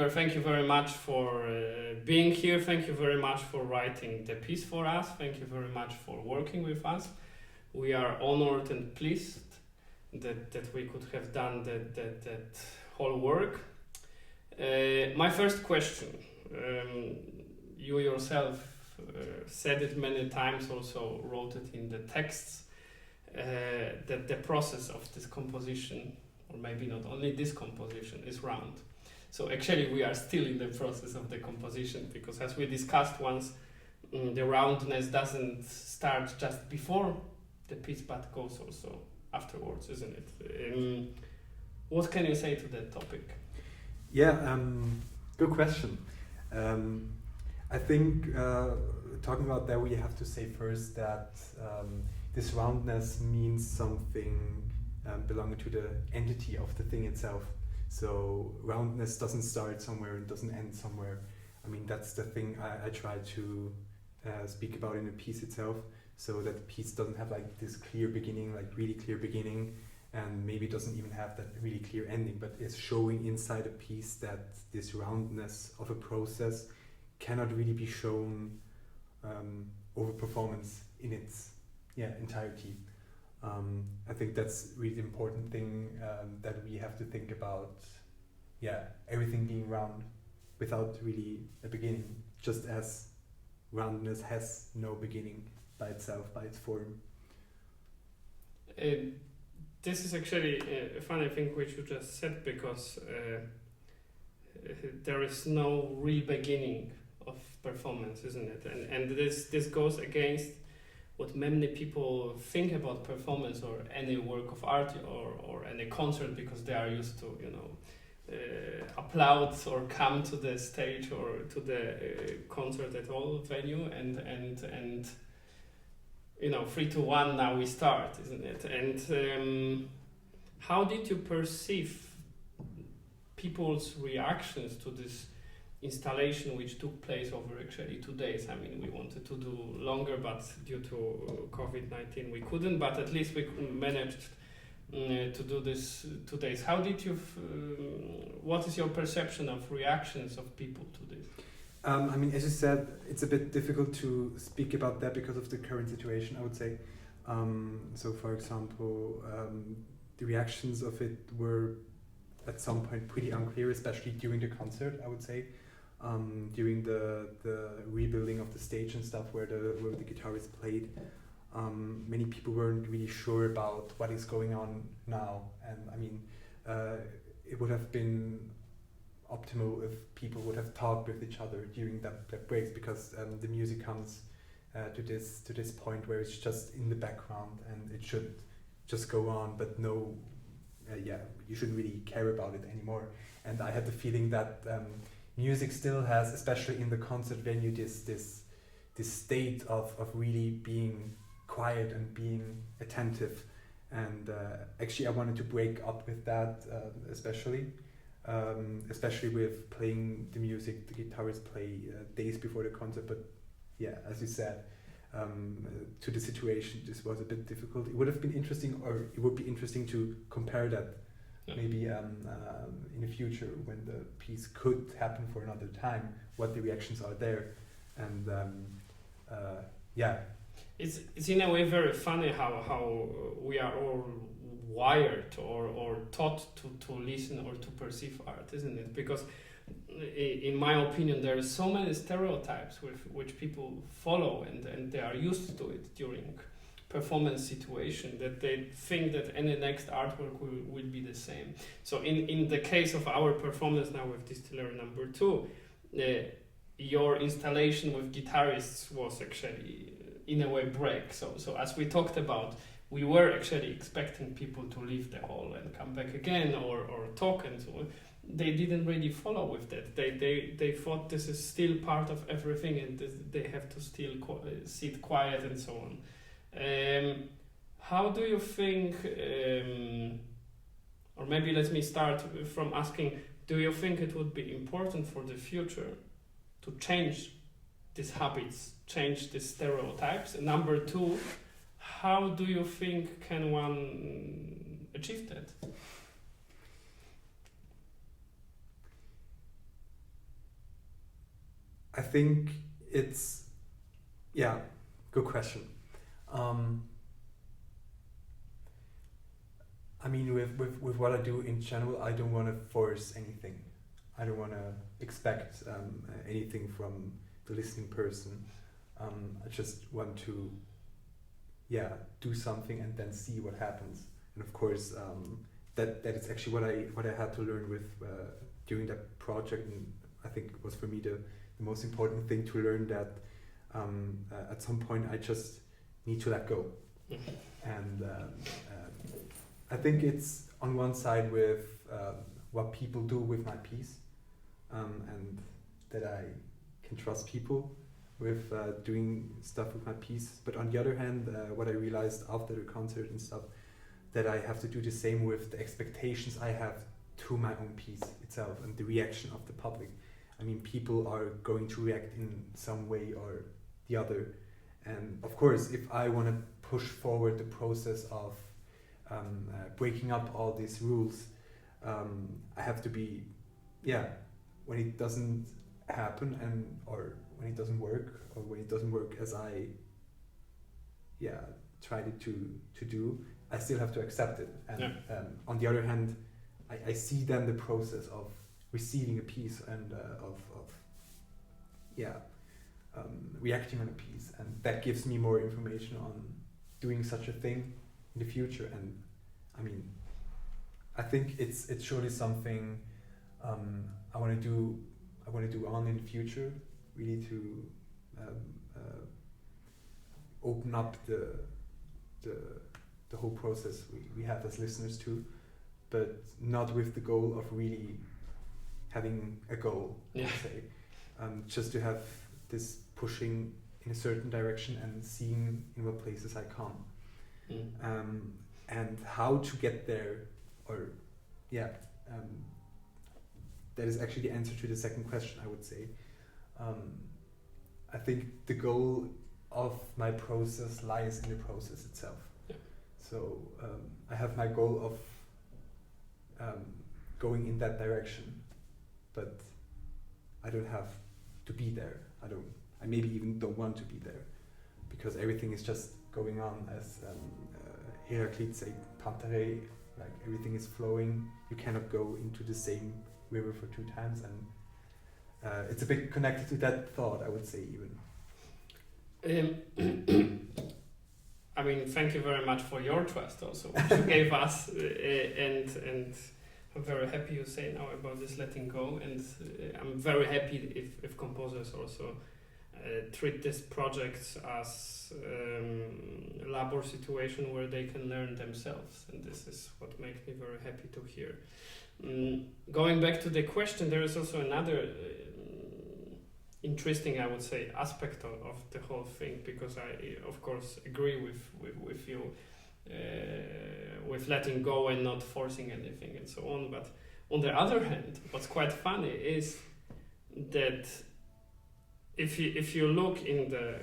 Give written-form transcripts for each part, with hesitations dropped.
Oliver, thank you very much for being here. Thank you very much for writing the piece for us. Thank you very much for working with us. We are honored and pleased that we could have done that whole work. My first question, you yourself said it many times, also wrote it in the texts, that the process of this composition, or maybe not only this composition, is round. So actually we are still in the process of the composition, because as we discussed once, the roundness doesn't start just before the piece but goes also afterwards, isn't it? What can you say to that topic? Yeah, good question. I think talking about that, we have to say first that this roundness means something belonging to the entity of the thing itself. So roundness doesn't start somewhere and doesn't end somewhere. I mean, that's the thing I try to speak about in the piece itself, so that the piece doesn't have like this clear beginning, like really clear beginning, and maybe doesn't even have that really clear ending, but is showing inside a piece that this roundness of a process cannot really be shown over performance in its entirety. I think that's really the important thing, that we have to think about, everything being round without really a beginning, just as roundness has no beginning by itself, by its form. This is actually a funny thing which you just said, because there is no real beginning of performance, isn't it? And this goes against what many people think about performance or any work of art or any concert, because they are used to, applaud or come to the stage or to the concert at all venue and 3-2-1, now we start, isn't it? And how did you perceive people's reactions to this installation, which took place over actually 2 days? I mean, we wanted to do longer, but due to COVID-19 we couldn't, but at least we managed to do this 2 days. How did you, what is your perception of reactions of people to this? I mean, as you said, it's a bit difficult to speak about that because of the current situation, I would say. So, for example, the reactions of it were at some point pretty unclear, especially during the concert, I would say. During the rebuilding of the stage and stuff where the guitarist played, many people weren't really sure about what is going on now. And I mean, it would have been optimal if people would have talked with each other during that breaks, because the music comes to this point where it's just in the background and it should just go on, but you shouldn't really care about it anymore. And I had the feeling that music still has, especially in the concert venue, this state of really being quiet and being attentive. And actually I wanted to break up with that, especially with playing the music the guitarists play days before the concert. But as you said, to the situation, this was a bit difficult. It would have been interesting, or it would be interesting to compare that maybe in the future when the piece could happen for another time, what the reactions are there. And it's in a way very funny how we are all wired or taught to listen or to perceive art, isn't it? Because in my opinion there are so many stereotypes which people follow and they are used to it during performance situation, that they think that any next artwork will be the same. So in the case of our performance now with Distillery number 2, your installation with guitarists was actually in a way break. So as we talked about, we were actually expecting people to leave the hall and come back again or talk, and so they didn't really follow with that. They thought this is still part of everything and they have to still sit quiet and so on. How do you think, or maybe let me start from asking, do you think it would be important for the future to change these habits, change these stereotypes? And number 2, how do you think can one achieve that? I think it's, yeah, good question. I mean, with what I do in general, I don't want to force anything. I don't want to expect anything from the listening person. I just want to, yeah, do something and then see what happens. And of course, that is actually what I had to learn with during that project. And I think it was for me the most important thing to learn that at some point I just need to let go. And I think it's on one side with what people do with my piece, and that I can trust people with doing stuff with my piece. But on the other hand, what I realized after the concert and stuff, that I have to do the same with the expectations I have to my own piece itself and the reaction of the public. I mean, people are going to react in some way or the other. And of course, if I want to push forward the process of breaking up all these rules, I have to be, yeah, when it doesn't happen or when it doesn't work, or when it doesn't work as I, yeah, tried it to do, I still have to accept it. And on the other hand, I see then the process of receiving a piece and reacting on a piece, and that gives me more information on doing such a thing in the future. And I mean, I think it's surely something I want to do on in the future, really to open up the whole process we have as listeners too, but not with the goal of really having a goal, I would say. Just to have this pushing in a certain direction and seeing in what places I come. And how to get there, or that is actually the answer to the second question, I would say. I think the goal of my process lies in the process itself. So I have my goal of going in that direction, but I don't have to be there. I maybe even don't want to be there, because everything is just going on as Heraclitus said, Pantarei, like everything is flowing. You cannot go into the same river for 2 times, and it's a bit connected to that thought, I would say, even. I mean, thank you very much for your trust also, which you gave us, and I'm very happy you say now about this letting go, and I'm very happy if composers also treat this project as a labor situation where they can learn themselves, and this is what makes me very happy to hear. Going back to the question, there is also another interesting, I would say, aspect of the whole thing, because I of course agree with you with letting go and not forcing anything and so on. But on the other hand, what's quite funny is that if you look in the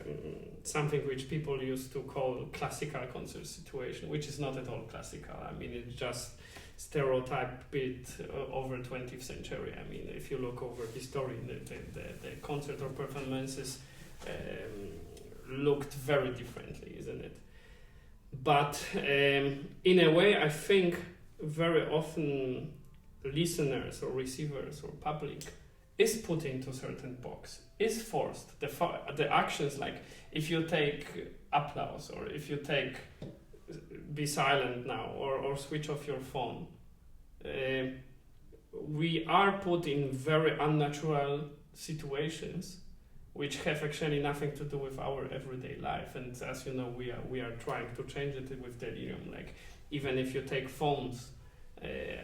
something which people used to call classical concert situation, which is not at all classical. I mean, it's just stereotype bit over 20th century. I mean, if you look over history, the concert or performances looked very differently, isn't it? But in a way, I think very often listeners or receivers or public is put into certain box, is forced. The actions, like if you take applause, or if you take be silent now, or switch off your phone, we are put in very unnatural situations which have actually nothing to do with our everyday life. And as you know, we are trying to change it with Delirium. Like, even if you take phones,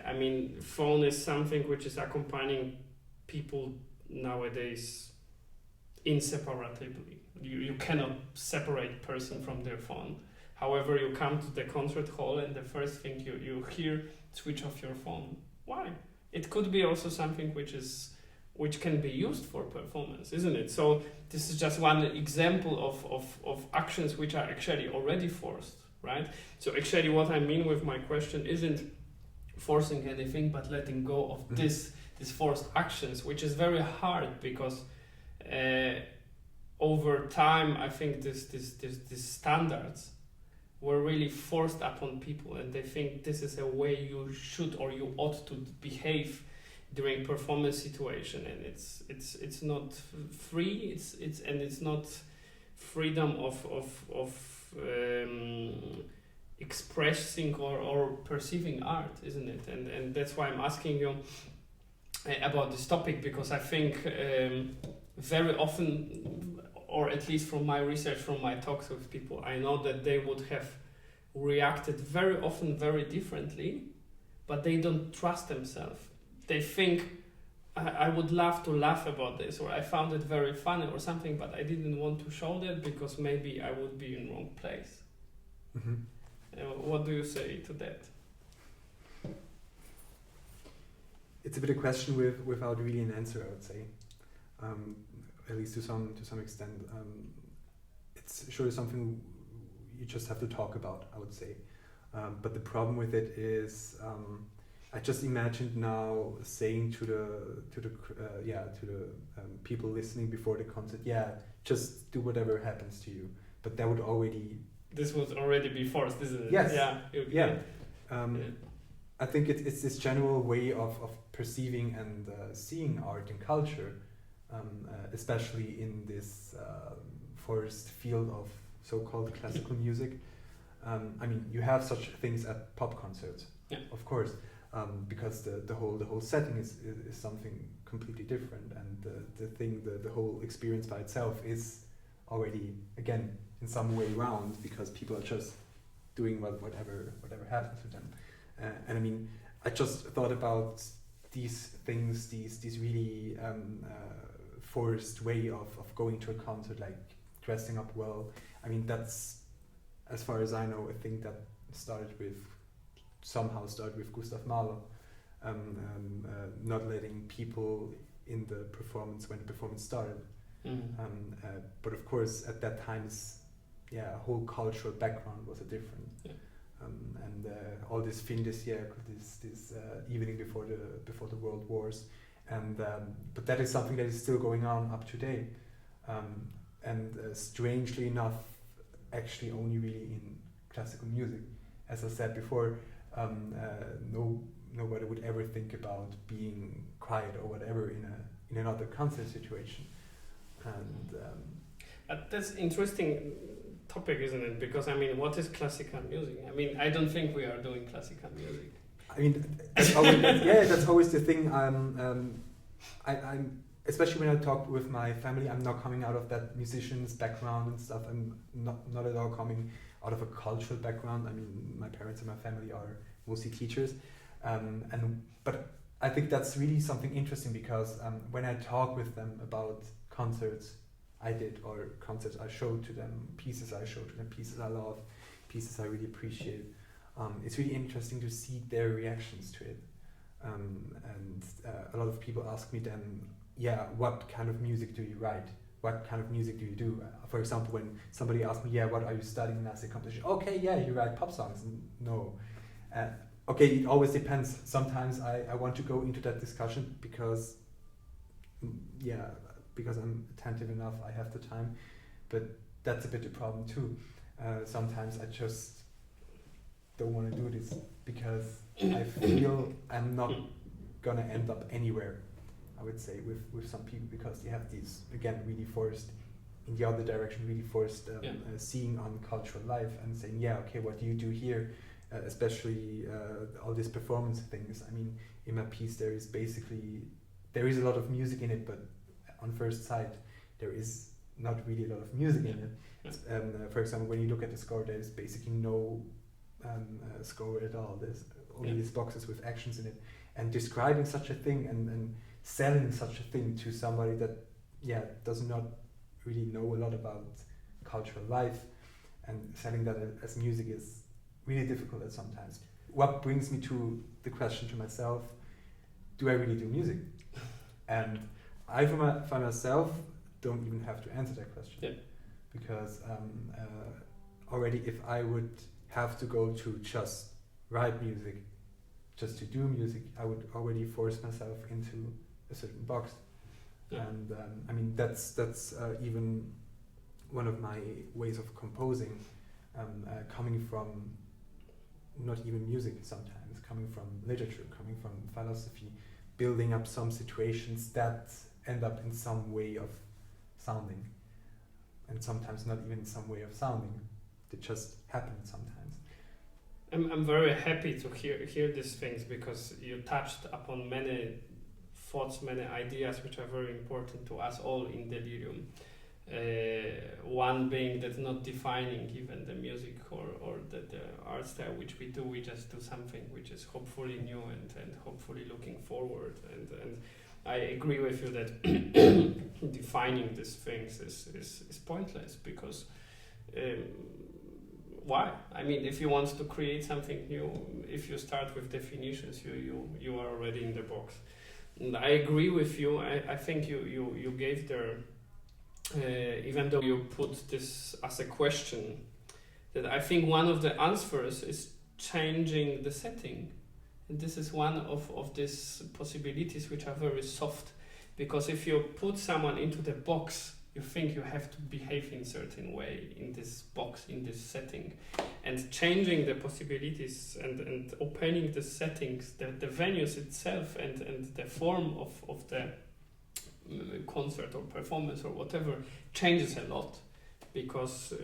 I mean, phone is something which is accompanying people nowadays inseparably. You cannot separate person from their phone. However, you come to the concert hall and the first thing you hear, switch off your phone. Why? It could be also something which can be used for performance, isn't it? So this is just one example of actions which are actually already forced, right? So actually what I mean with my question isn't forcing anything, but letting go of these forced actions, which is very hard, because over time, I think these standards were really forced upon people, and they think this is a way you should or you ought to behave during performance situation, and it's not free. It's not freedom of expressing or perceiving art, isn't it? And that's why I'm asking you about this topic, because I think very often, or at least from my research, from my talks with people, I know that they would have reacted very often very differently, but they don't trust themselves. They think, I would love to laugh about this, or I found it very funny or something, but I didn't want to show that because maybe I would be in wrong place. Mm-hmm. What do you say to that? It's a bit a question without really an answer, I would say. At least to some extent. It's surely something you just have to talk about, I would say. But the problem with it is, I just imagined now saying to the people listening before the concert, just do whatever happens to you. But that would already. This would already be forced, isn't it? Yes. Yeah. I think it's this general way of perceiving and seeing art and culture, especially in this forced field of so-called classical music. I mean, you have such things at pop concerts, of course, because the whole setting is something completely different, and the whole experience by itself is already, again, in some way round, because people are just doing whatever happens to them. And I mean, I just thought about these things, these really forced way of going to a concert, like dressing up well. I mean, that's, as far as I know, a thing that somehow started with Gustav Mahler, not letting people in the performance when the performance started. But of course, at that time, whole cultural background was a different. And all this fin de siècle, this evening before the world wars, and but that is something that is still going on up to date, and strangely enough, actually only really in classical music. As I said before, nobody would ever think about being quiet or whatever in another concert situation, and that's interesting topic, isn't it? Because I mean, what is classical music? I mean, I don't think we are doing classical music. I mean, that's always the thing. I'm especially when I talk with my family, I'm not coming out of that musician's background and stuff. I'm not at all coming out of a cultural background. I mean, my parents and my family are mostly teachers, but I think that's really something interesting, because when I talk with them about concerts I did, or concerts I showed to them, pieces I showed to them, pieces I love, pieces I really appreciate, it's really interesting to see their reactions to it. And a lot of people ask me then, what kind of music do you write? What kind of music do you do? For example, when somebody asks me, what are you studying? And I say composition. Okay, you write pop songs. No. Okay, it always depends. Sometimes I want to go into that discussion because I'm attentive enough, I have the time, but that's a bit the problem too. Sometimes I just don't want to do this because I feel I'm not gonna end up anywhere, I would say, with some people, because they have these, again, really forced in the other direction, really forced seeing on cultural life and saying, okay, what do you do here? Especially all these performance things. I mean, in my piece there is a lot of music in it, but on first sight, there is not really a lot of music in it. For example, when you look at the score, there is basically no score at all. There's only these boxes with actions in it. And describing such a thing and selling such a thing to somebody that, does not really know a lot about cultural life, and selling that as music is really difficult at sometimes. What brings me to the question to myself, do I really do music? And I, for myself, don't even have to answer that question, because already if I would have to go to just write music, just to do music, I would already force myself into a certain box. Yeah. And I mean that's even one of my ways of composing, coming from not even music sometimes, coming from literature, coming from philosophy, building up some situations that end up in some way of sounding, and sometimes not even in some way of sounding. They just happen sometimes. I'm very happy to hear these things, because you touched upon many thoughts, many ideas which are very important to us all in Delirium. One being that not defining even the music or the art style which we do, we just do something which is hopefully new and hopefully looking forward. And I agree with you that defining these things is pointless, because why? I mean, if you want to create something new, if you start with definitions, you are already in the box. And I agree with you. I think you gave there, even though you put this as a question, that I think one of the answers is changing the setting. And this is one of these possibilities which are very soft, because if you put someone into the box, you think you have to behave in a certain way in this box, in this setting. And changing the possibilities and opening the settings, the venues itself and the form of the concert or performance or whatever changes a lot, because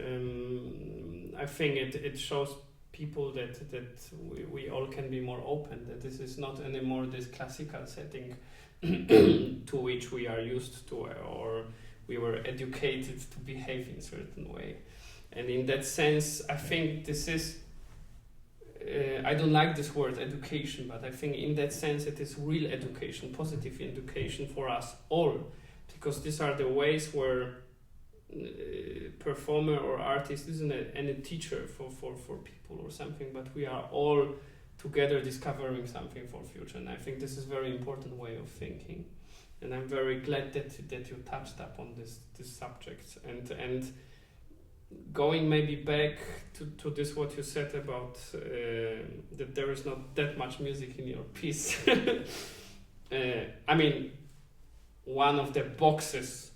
I think it shows people that we all can be more open, that this is not anymore this classical setting to which we are used to, or we were educated to behave in a certain way. And in that sense, I think this is I don't like this word education, but I think in that sense it is real education, positive education for us all, because these are the ways where performer or artist isn't any teacher for people or something, but we are all together discovering something for future. And I think this is a very important way of thinking. And I'm very glad that you touched upon this subject. And going maybe back to this, what you said about that there is not that much music in your piece. I mean, one of the boxes,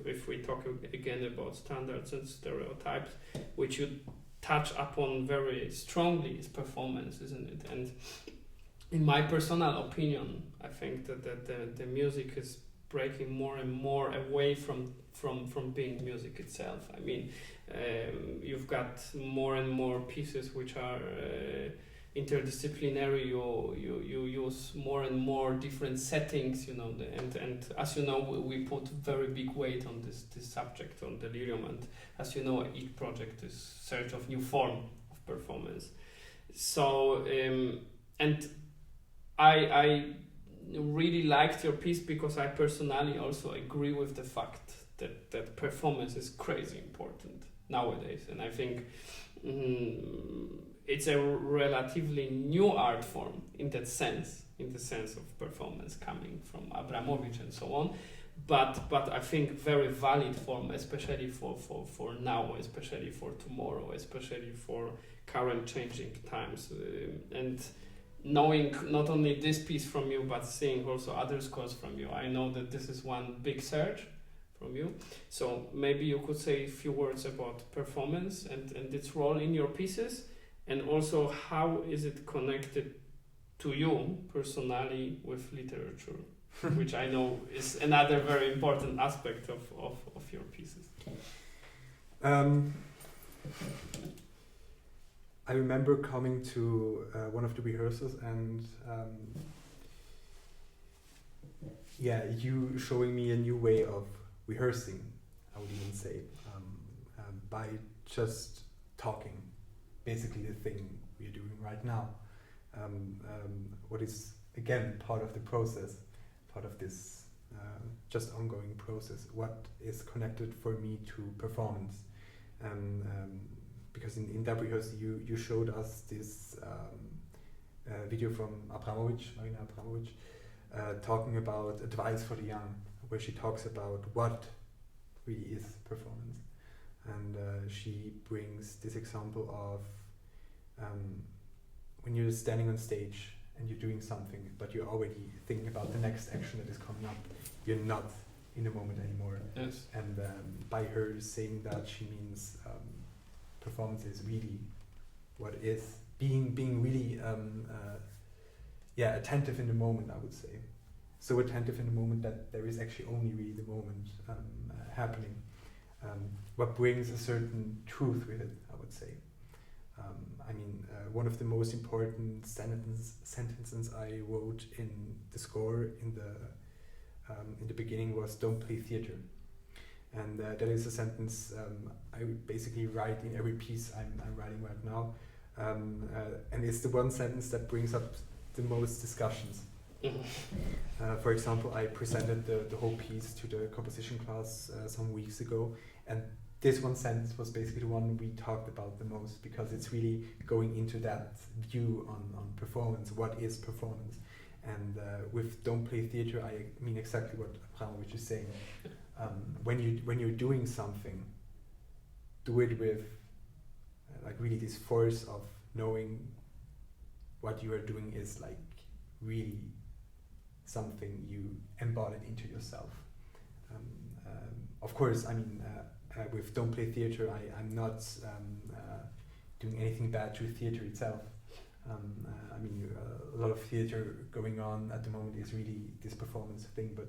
if we talk again about standards and stereotypes, which you touch upon very strongly, is performance, isn't it? And in my personal opinion, I think that the music is breaking more and more away from being music itself. I mean, you've got more and more pieces which are interdisciplinary. You use more and more different settings, you know, and as you know, we put very big weight on this subject on Delirium, and as you know, each project is search of new form of performance. So and I really liked your piece, because I personally also agree with the fact that performance is crazy important nowadays. And I think it's a relatively new art form in the sense of performance coming from Abramovich and so on. But I think very valid form, especially for now, especially for tomorrow, especially for current changing times. And knowing not only this piece from you, but seeing also other scores from you, I know that this is one big search from you. So maybe you could say a few words about performance and its role in your pieces, and also how is it connected to you personally with literature, which I know is another very important aspect of your pieces. I remember coming to one of the rehearsals and you showing me a new way of rehearsing, I would even say, by just talking, basically the thing we're doing right now. What is, again, part of the process, part of this just ongoing process, what is connected for me to performance. Because in that rehearsal you showed us this video from Marina Abramovic, talking about advice for the young, where she talks about what really is performance. And she brings this example of when you're standing on stage and you're doing something, but you're already thinking about the next action that is coming up. You're not in the moment anymore. Yes. And by her saying that, she means performance is really what is being really attentive in the moment, I would say. So attentive in the moment that there is actually only really the moment happening. What brings a certain truth with it, I would say. One of the most important sentences I wrote in the score in the beginning was "Don't play theater," and that is a sentence I basically write in every piece I'm writing right now, and it's the one sentence that brings up the most discussions. For example, I presented the whole piece to the composition class some weeks ago, and this one sentence was basically the one we talked about the most, because it's really going into that view on performance. What is performance? And with "Don't play theater," I mean exactly what Abramovich is saying. When you're doing something, do it with like really this force of knowing what you are doing is like really something you embodied into yourself. Of course, with "Don't play theater," I'm not doing anything bad to theater itself. A lot of theater going on at the moment is really this performance thing, but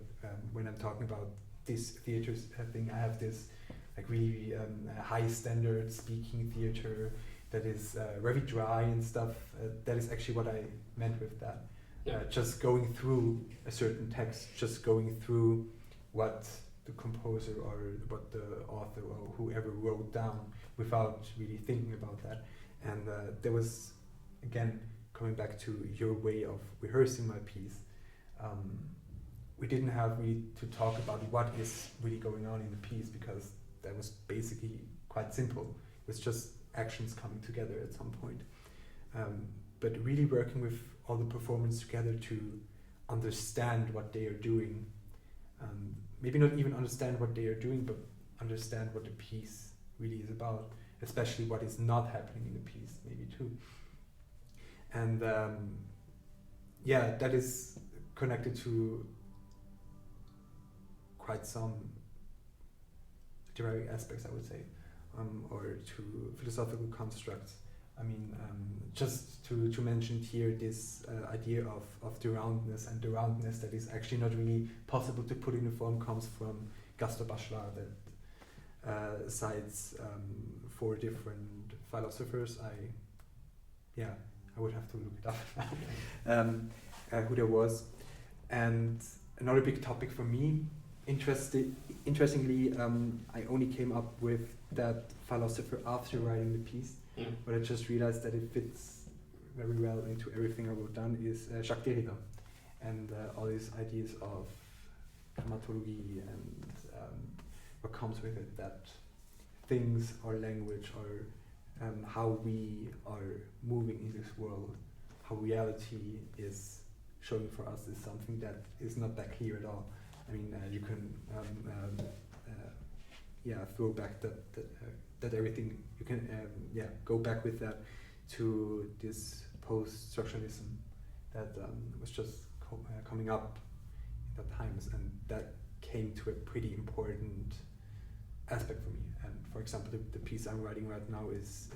when I'm talking about this theater thing, I have this like really high standard speaking theater that is very dry and stuff. That is actually what I meant with that. Just going through a certain text, just going through what the composer or what the author or whoever wrote down without really thinking about that. And there was, again, coming back to your way of rehearsing my piece, we didn't have really to talk about what is really going on in the piece, because that was basically quite simple. It was just actions coming together at some point. But really working with all the performers together to understand what they are doing. Maybe not even understand what they are doing, but understand what the piece really is about, especially what is not happening in the piece, maybe too. And that is connected to quite some literary aspects, I would say, or to philosophical constructs. Just to mention here this idea of the roundness, and the roundness that is actually not really possible to put in a form comes from Gaston Bachelard, that cites 4 different philosophers. I would have to look it up who there was. And another big topic for me, interestingly, I only came up with that philosopher after writing the piece. But I just realized that it fits very well into everything I wrote down, is Jacques Derrida, and all these ideas of grammatology and what comes with it, that things or language or how we are moving in this world, how reality is showing for us, is something that is not that clear at all. You can throw back that everything, you can go back with that to this post-structuralism that was just coming up in that times, and that came to a pretty important aspect for me. And for example, the piece I'm writing right now is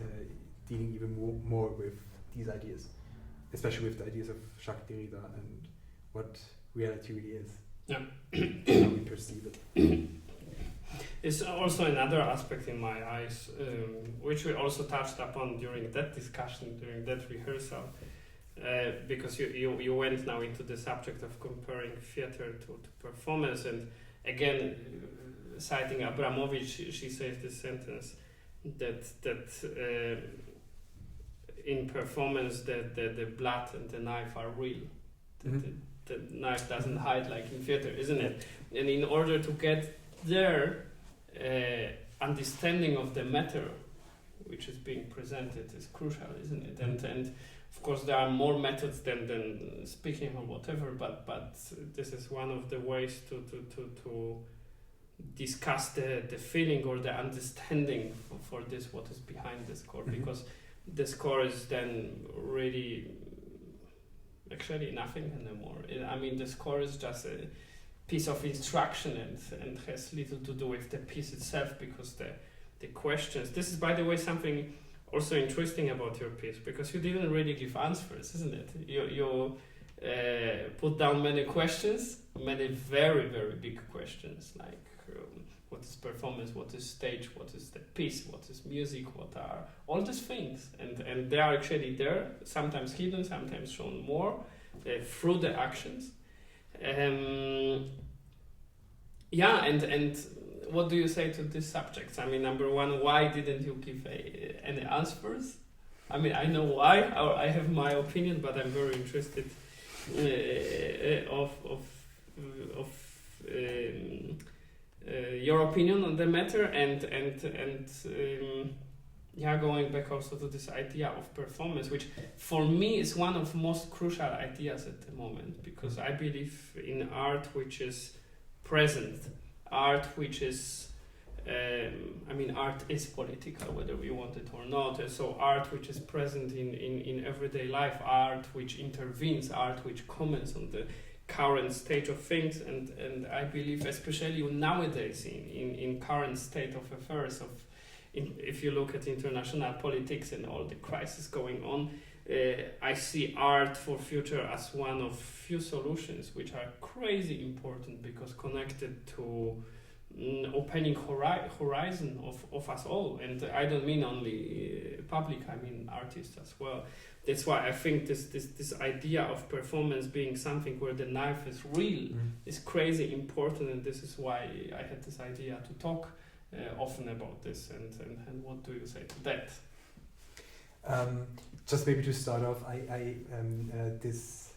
dealing even more with these ideas, especially with the ideas of Jacques Derrida and what reality really is. Yeah. How we perceive it. It's also another aspect in my eyes, which we also touched upon during that discussion, during that rehearsal, because you went now into the subject of comparing theater to performance, and again, citing Abramovich, she says this sentence that in performance the blood and the knife are real. Mm-hmm. The knife doesn't hide like in theater, isn't it? And in order to get there, understanding of the matter which is being presented is crucial, isn't it? And of course there are more methods than speaking or whatever, but this is one of the ways to discuss the feeling or the understanding for this, what is behind the score, because the score is then really actually nothing anymore. The score is just piece of instruction and has little to do with the piece itself, because the questions. This is, by the way, something also interesting about your piece, because you didn't really give answers, isn't it? You put down many questions, many very, very big questions, like what is performance, what is stage, what is the piece, what is music, what are all these things, and they are actually there, sometimes hidden, sometimes shown more through the actions. Yeah, and what do you say to these subjects? I mean, number one, why didn't you give any answers? I mean, I know why, or I have my opinion, but I'm very interested of your opinion on the matter, and going back also to this idea of performance, which for me is one of most crucial ideas at the moment, because I believe in art which is present, art which is art is political, whether we want it or not. So art which is present in everyday life, art which intervenes, art which comments on the current state of things, and I believe especially nowadays in current state of affairs if you look at international politics and all the crisis going on, I see art for future as one of few solutions which are crazy important, because connected to opening horizon of us all. And I don't mean only public, I mean artists as well. That's why I think this idea of performance being something where the knife is real is crazy important, and this is why I had this idea to talk often about this. And what do you say to that? Just maybe to start off, this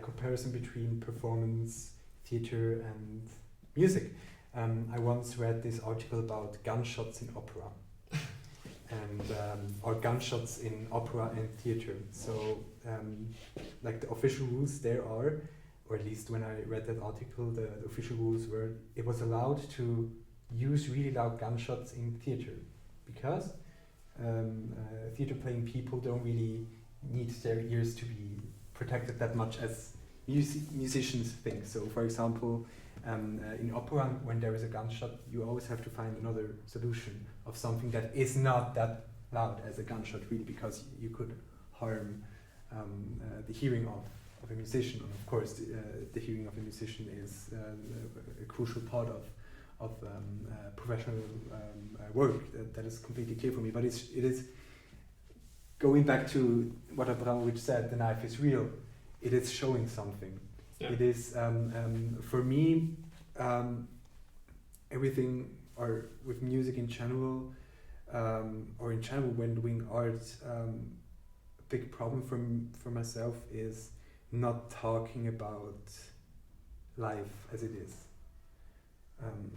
comparison between performance, theater, and music. I once read this article about gunshots in opera, and or gunshots in opera and theater. So, like the official rules there are, or at least when I read that article, the official rules were it was allowed to use really loud gunshots in theater, because theater playing people don't really need their ears to be protected that much as musicians think. So, for example, in opera, when there is a gunshot, you always have to find another solution of something that is not that loud as a gunshot, really, because you could harm the hearing of a musician. And of course, the hearing of a musician is a crucial part of professional work. That is completely clear for me. But it is going back to what Abramovich said, the knife is real. It is showing something. Yeah. It is, for me, everything, or with music in general, or in general when doing art, a big problem for myself is not talking about life as it is.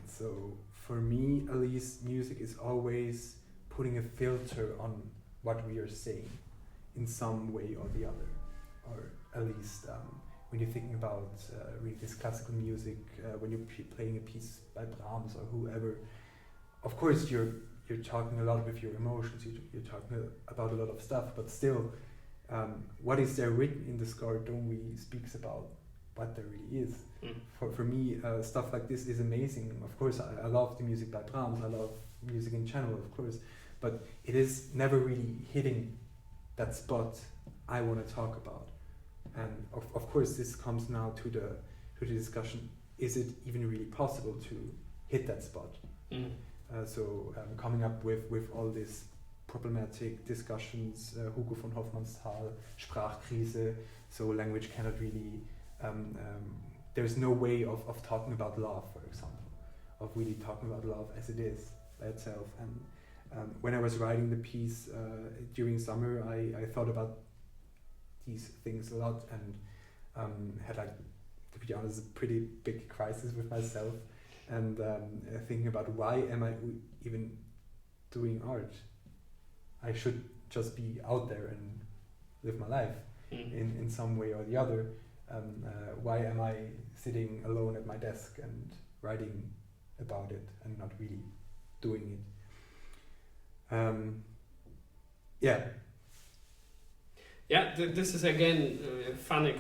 So for me, at least, music is always putting a filter on what we are saying in some way or the other, or at least when you're thinking about really this classical music, when you're playing a piece by Brahms or whoever, of course you're talking a lot with your emotions, you're talking about a lot of stuff, but still, what is there written in the score don't really speaks about what there really is. For me, stuff like this is amazing. Of course, I love the music by Brahms, I love music in general, of course, but it is never really hitting that spot I want to talk about. And of course, this comes now to the discussion: is it even really possible to hit that spot? So coming up with all these problematic discussions, Hugo von Hofmannsthal, Sprachkrise. So language cannot really. There's no way of talking about love, for example, of really talking about love as it is by itself. And when I was writing the piece during summer, I thought about these things a lot, and had, like, to be honest, a pretty big crisis with myself, and thinking about why am I even doing art? I should just be out there and live my life in some way or the other. Why am I sitting alone at my desk and writing about it and not really doing it? This is again funny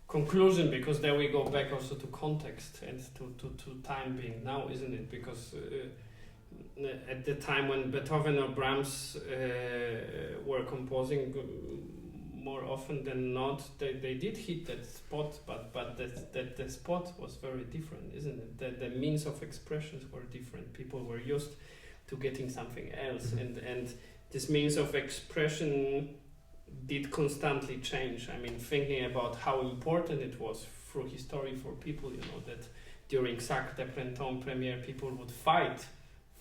conclusion, because there we go back also to context and to time being now, isn't it? Because at the time when Beethoven or Brahms were composing, more often than not, they did hit that spot, but that the spot was very different, isn't it? The means of expressions were different. People were used to getting something else, and this means of expression did constantly change. I mean, thinking about how important it was through history for people, that during Sacre de Printemps premiere, people would fight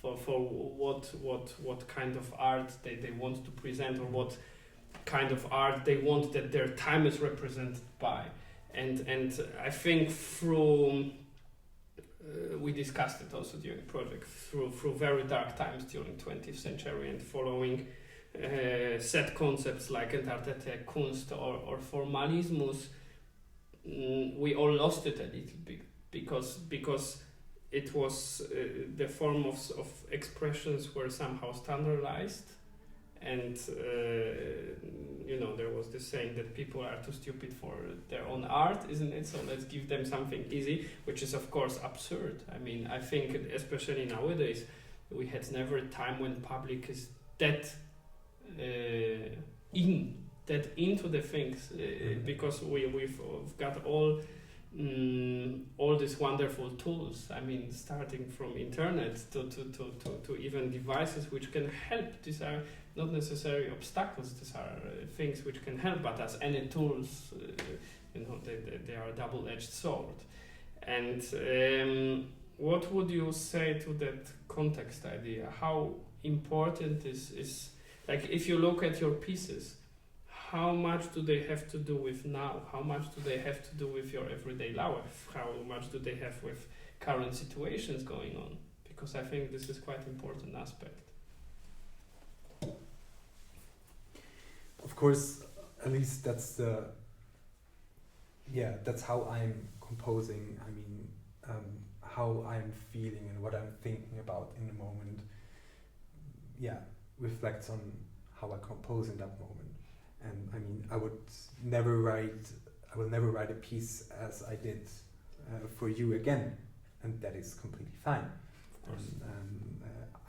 for what kind of art they want to present, or what kind of art they want that their time is represented by. And I think through we discussed it also during project, through very dark times during 20th century, and following set concepts like Entartete Kunst or Formalismus, we all lost it a little bit because it was the form of expressions were somehow standardized, and there was this saying that people are too stupid for their own art, isn't it? So let's give them something easy, which is of course absurd. I mean, I think especially nowadays we had never a time when public is that into the things, because we've got all these wonderful tools. I mean, starting from internet to even devices which can help. These are not necessarily obstacles. These are things which can help. But as any tools, they are a double-edged sword. And what would you say to that context idea? How important is like, if you look at your pieces, how much do they have to do with now? How much do they have to do with your everyday life? How much do they have with current situations going on? Because I think this is quite an important aspect. Of course, at least that's how I'm composing. I mean, how I'm feeling and what I'm thinking about in the moment. Yeah, reflects on how I compose in that moment. And I mean, I will never write a piece as I did for you again, and that is completely fine. Of course.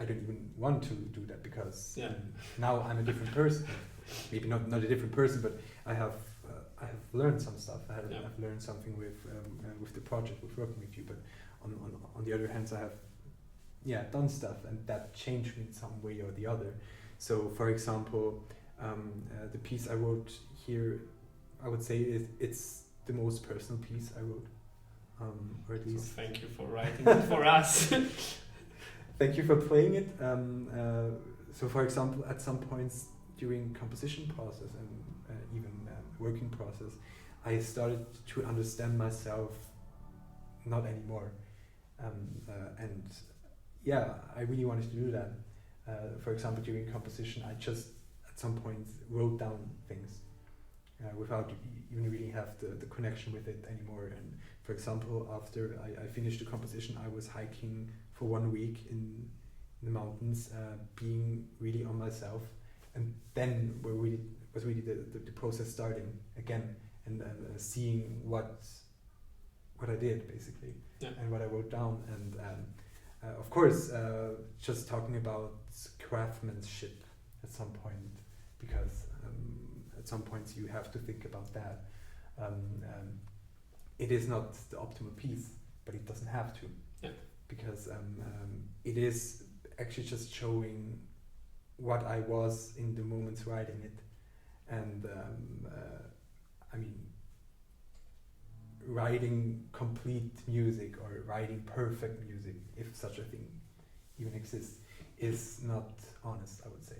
I don't even want to do that, because Yeah. Now I'm a different person. Maybe not a different person, but I have learned some stuff. I've learned something with the project, with working with you. But on the other hand, I have done stuff, and that changed me in some way or the other. So, for example, the piece I wrote here, I would say it's the most personal piece I wrote, or at least. So thank you for writing it for us. Thank you for playing it. So, for example, at some points during composition process and even working process, I started to understand myself not anymore, and I really wanted to do that. For example, during composition, I just at some point wrote down things without even really have the connection with it anymore. And for example, after I finished the composition, I was hiking for 1 week in the mountains, being really on myself, and then was really the process starting again, and seeing what I did basically, and what I wrote down, and of course, just talking about craftsmanship at some point, because at some points you have to think about that. It is not the optimal piece, but it doesn't have to, because it is actually just showing what I was in the moments writing it, and I mean, writing complete music or writing perfect music, if such a thing even exists, is not honest, I would say,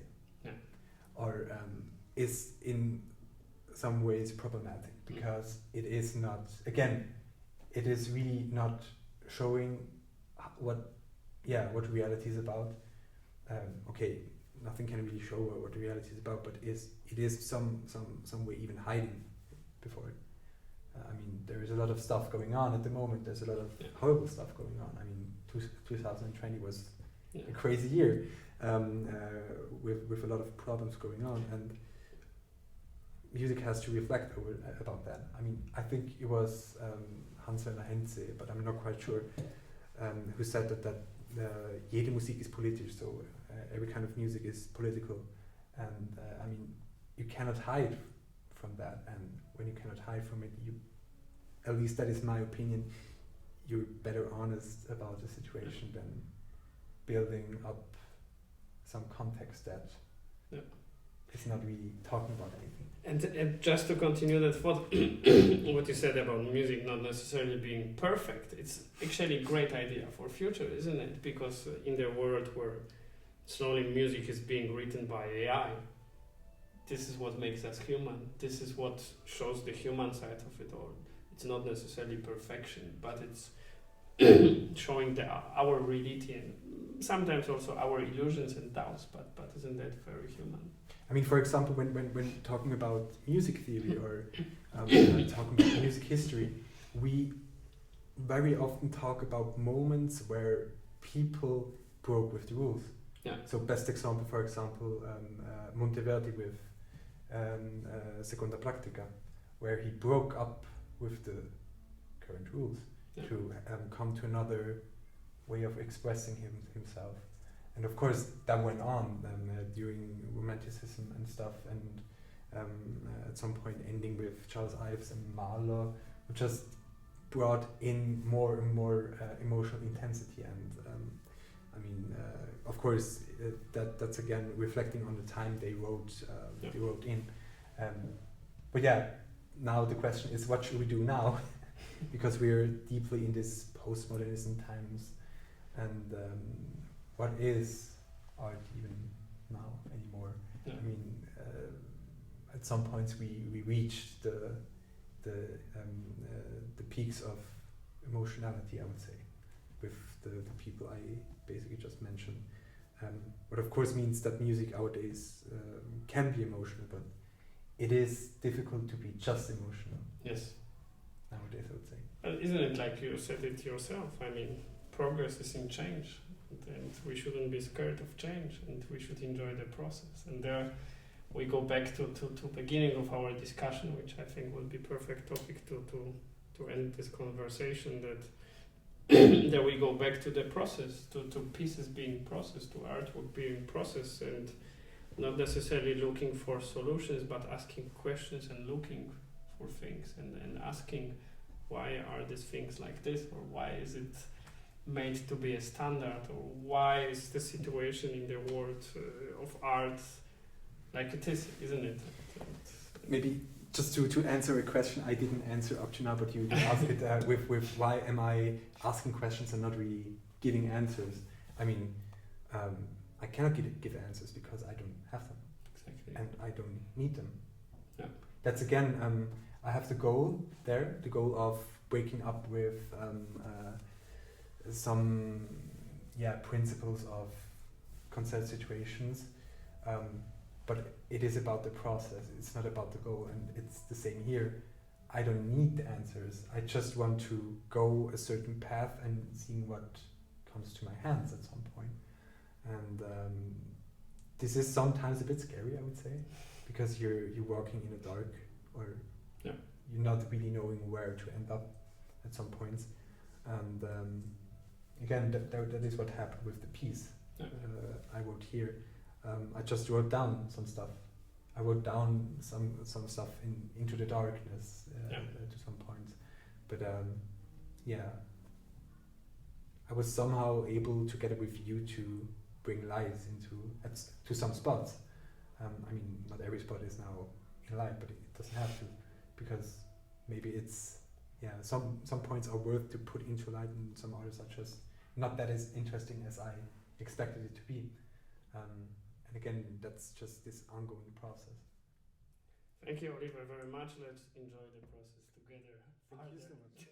or is in some ways problematic, because it is not, again, it is really not showing what reality is about. Okay, nothing can really show what the reality is about, but it is some way even hiding before it. I mean, there is a lot of stuff going on at the moment. There's a lot of horrible stuff going on. I mean, 2020 was a crazy year, with a lot of problems going on, and music has to reflect about that. I mean, I think it was Hans-Werner Henze, but I'm not quite sure, who said that jede Musik ist politisch, so every kind of music is political, and I mean, you cannot hide from that, and when you cannot hide from it, you, at least that is my opinion, you're better honest about the situation than building up some context that is not really talking about anything. And just to continue that thought, what you said about music not necessarily being perfect, it's actually a great idea for future, isn't it? Because in the world where slowly music is being written by AI, this is what makes us human. This is what shows the human side of it all. It's not necessarily perfection, but it's showing our reality and sometimes also our illusions and doubts, but isn't that very human? I mean, for example, when talking about music theory or talking about music history, we very often talk about moments where people broke with the rules. Yeah. So best example, for example, Monteverdi with Seconda Plastica, where he broke up with the current rules to come to another way of expressing himself. And of course, that went on during Romanticism and stuff, and at some point ending with Charles Ives and Mahler, who just brought in more and more emotional intensity. And I mean, of course, that's again reflecting on the time they wrote in. But yeah, now the question is, what should we do now? Because we're deeply in this postmodernism times, and what is art even now anymore? Yeah. I mean, at some points we reach the peaks of emotionality, I would say, with the people I basically just mentioned. What of course means that music nowadays can be emotional, but it is difficult to be just emotional. Yes. Nowadays, I would say. Isn't it like you said it yourself? I mean, progress is in change, and we shouldn't be scared of change, and we should enjoy the process. And there we go back to beginning of our discussion, which I think would be perfect topic to end this conversation, that that we go back to the process, to pieces being processed, to artwork being processed, and not necessarily looking for solutions, but asking questions and looking for things, and asking, why are these things like this, or why is it made to be a standard, or why is the situation in the world of art like it is, isn't it? Maybe just to answer a question I didn't answer up to now, but you asked it with why am I asking questions and not really giving answers? I mean, I cannot give answers because I don't have them. Exactly. And I don't need them. Yeah. That's again, I have the goal of breaking up with some principles of concert situations, but it is about the process, it's not about the goal, and it's the same here. I don't need the answers, I just want to go a certain path and seeing what comes to my hands at some point. And this is sometimes a bit scary, I would say, because you're walking in the dark, or you're not really knowing where to end up at some points. And again, that is what happened with the piece I wrote here. I just wrote down some stuff. I wrote down some stuff into the darkness to some points. But I was somehow able, together with you, to bring light to some spots. I mean, not every spot is now in light, but it doesn't have to, because maybe it's some points are worth to put into light, and some others are just not that as interesting as I expected it to be. And again, that's just this ongoing process. Thank you, Oliver, very much. Let's enjoy the process together. Thank you so much.